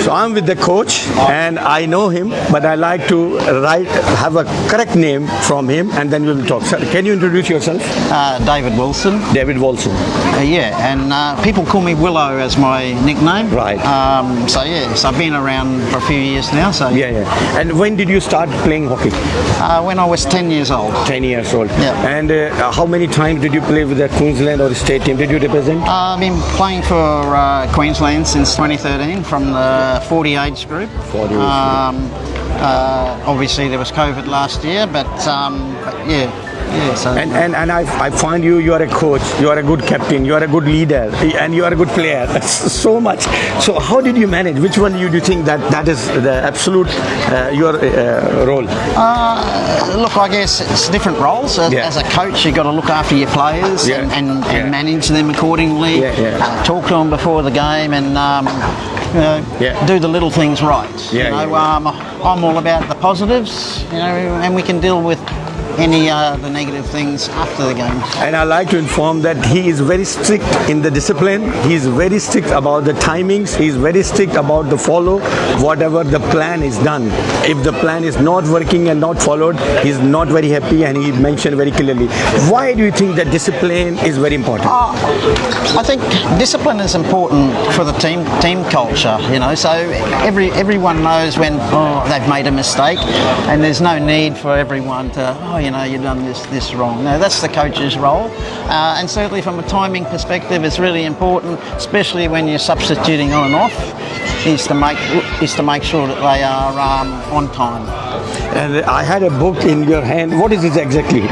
So I'm with the coach, and I know him, but I like to have a correct name from him, and then we will talk. Sir, can you introduce yourself? David Wilson. David Wilson. Yeah, and people call me Willow as my nickname. Right. So I've been around for a few years now. So Yeah. And when did you start playing hockey? when I was 10 years old. 10 years old. Yeah. And how many times did you play with the Queensland or the state team? Did you represent? I've been playing for Queensland since 2013 from the 40 age group. 40 age Obviously there was COVID last year, but yeah. So And I find you are a coach, you are a good captain, you are a good leader, and you are a good player. So much. So how did you manage? Which one do you think that is the absolute your role? Look, I guess it's different roles. As a coach, you've got to look after your players and manage them accordingly. Talk to them before the game and do the little things right. I'm all about the positives, and we can deal with any the negative things after the game. And I like to inform that he is very strict in the discipline. He is very strict about the timings. He is very strict about the follow. Whatever the plan is done. If the plan is not working and not followed, he is not very happy, and he mentioned very clearly. Why do you think that discipline is very important? I think discipline is important for the team culture. So everyone knows when they've made a mistake, and there's no need for everyone to you've done this wrong. No, that's the coach's role, and certainly from a timing perspective, it's really important, especially when you're substituting on and off, is to make sure that they are on time. And I had a book in your hand. What is this exactly?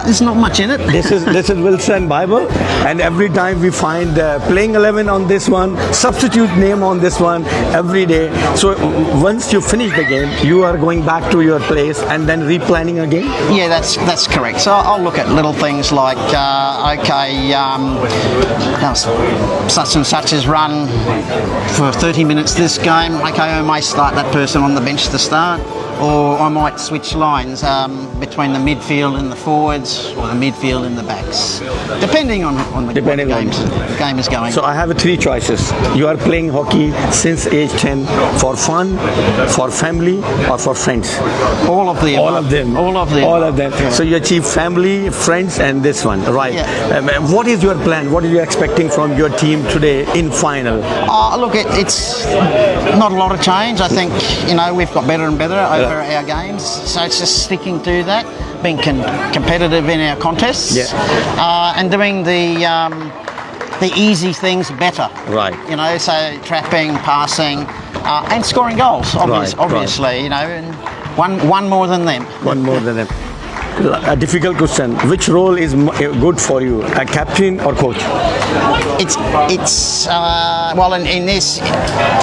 There's not much in it. This is Wilson Bible, and every time we find playing 11 on this one, substitute name on this one every day. So once you finish the game, you are going back to your place and then replanning again. Yeah, that's correct. So I'll look at little things like such and such is run for 30 minutes this game. Okay, I may start that person on the bench to start. Or I might switch lines between the midfield and the forwards, or the midfield and the backs, depending on the game is going. So I have 3 choices. You are playing hockey since age 10 for fun, for family, or for friends. All of them. All of them. Yeah. So you achieve family, friends, and this one, right? Yeah. What is your plan? What are you expecting from your team today in final? Look, it's not a lot of change. I think we've got better and better over our games, so it's just sticking to that, being competitive in our contests, and doing the easy things better. Right. So trapping, passing, and scoring goals. Obviously, and one more than them. One more than them. A difficult question. Which role is good for you, a captain or coach? It's well, in this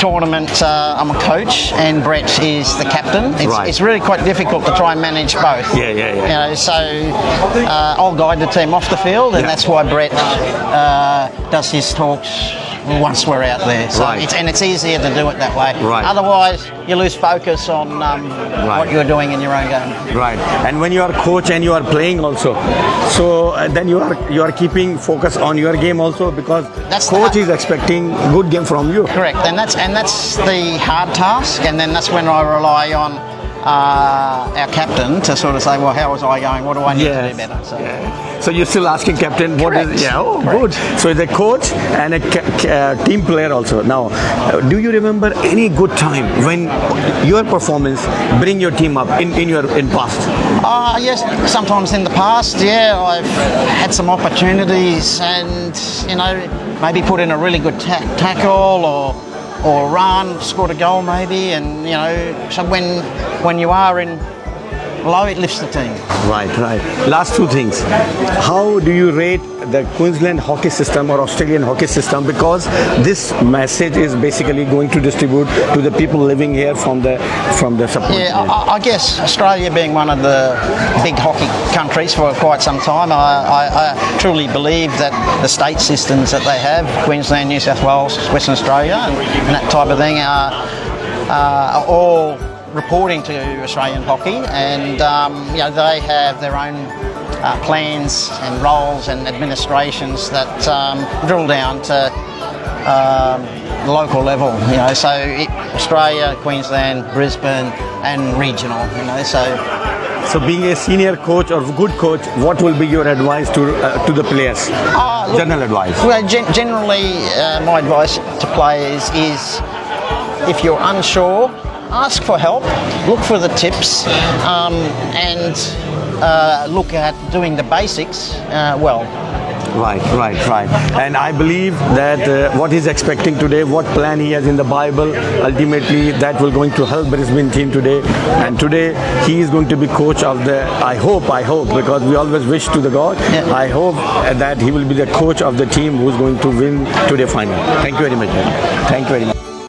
tournament, I'm a coach and Brett is the captain. It's really quite difficult to try and manage both. So I'll guide the team off the field, and that's why Brett does his talks once we're out there. So it's easier to do it that way. Right. Otherwise, you lose focus on what you're doing in your own game. Right. And when you are coach and you are playing also, so then you are keeping focus on your game also, because coach is expecting good game from you. Correct. And that's the hard task. And then that's when I rely on our captain to sort of say, well, how was I going? What do I need to do better? So you're still asking captain what Correct. is? Yeah. Oh, Correct. good. So the coach and a team player also. Now, do you remember any good time when your performance bring your team up in past? Yes, sometimes in the past. I've had some opportunities, and maybe put in a really good tackle or run, scored a goal maybe, and so when you are in low, it lifts the team. Right. Last 2 things. How do you rate the Queensland hockey system or Australian hockey system? Because this message is basically going to distribute to the people living here from the support. I guess Australia being one of the big hockey countries for quite some time, I truly believe that the state systems that they have, Queensland, New South Wales, Western Australia, and that type of thing, are all reporting to Australian hockey, and they have their own plans and roles and administrations that drill down to local level, you know, so Australia, Queensland, Brisbane and regional, you know, So being a senior coach or good coach, what will be your advice to the players? Look, General advice. Well, generally, my advice to players is if you're unsure, ask for help, look for the tips, and look at doing the basics well. Right. And I believe that what he's expecting today, what plan he has in the Bible, ultimately that will going to help Brisbane team today. And today he is going to be coach of the, I hope, because we always wish to the God. Yeah. I hope that he will be the coach of the team who's going to win today final. Thank you very much. Thank you very much.